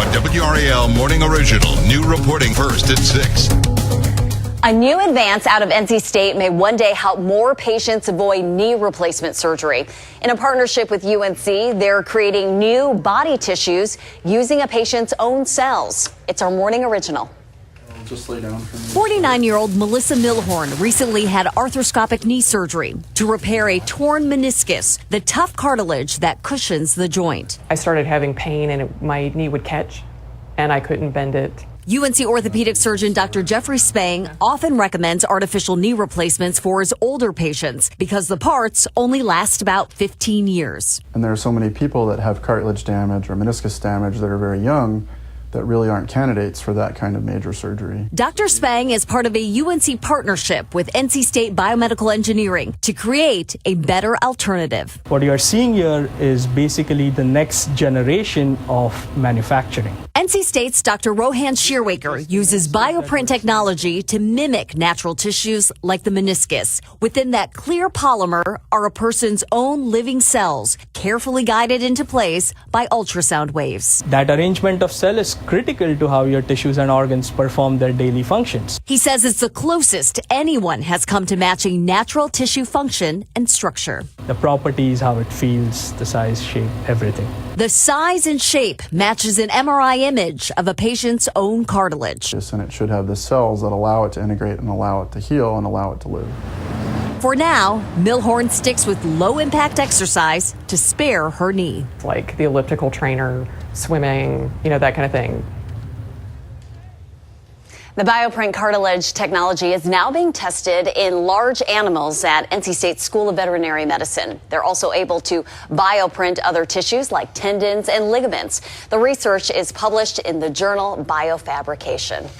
on WRAL Morning Original. New reporting first at 6. A new advance out of NC State may one day help more patients avoid knee replacement surgery. In a partnership with UNC, they're creating new body tissues using a patient's own cells. It's our Morning Original. Just lay down for me. 49-year-old Melissa Milhorn recently had arthroscopic knee surgery to repair a torn meniscus, the tough cartilage that cushions the joint. I started having pain and my knee would catch and I couldn't bend it. UNC orthopedic surgeon Dr. Jeffrey Spang often recommends artificial knee replacements for his older patients because the parts only last about 15 years. And there are so many people that have cartilage damage or meniscus damage that are very young that really aren't candidates for that kind of major surgery. Dr. Spang is part of a UNC partnership with NC State Biomedical Engineering to create a better alternative. What you are seeing here is basically the next generation of manufacturing. NC State's Dr. Rohan Shirwaiker uses bioprint technology to mimic natural tissues like the meniscus. Within that clear polymer are a person's own living cells, carefully guided into place by ultrasound waves. That arrangement of cell is critical to how your tissues and organs perform their daily functions. He says it's the closest anyone has come to matching natural tissue function and structure. The properties, how it feels, the size, shape, everything. The size and shape matches an MRI image of a patient's own cartilage. And it should have the cells that allow it to integrate and allow it to heal and allow it to live. For now, Milhorn sticks with low-impact exercise to spare her knee. Like the elliptical trainer, swimming, that kind of thing. The bioprint cartilage technology is now being tested in large animals at NC State School of Veterinary Medicine. They're also able to bioprint other tissues like tendons and ligaments. The research is published in the journal Biofabrication.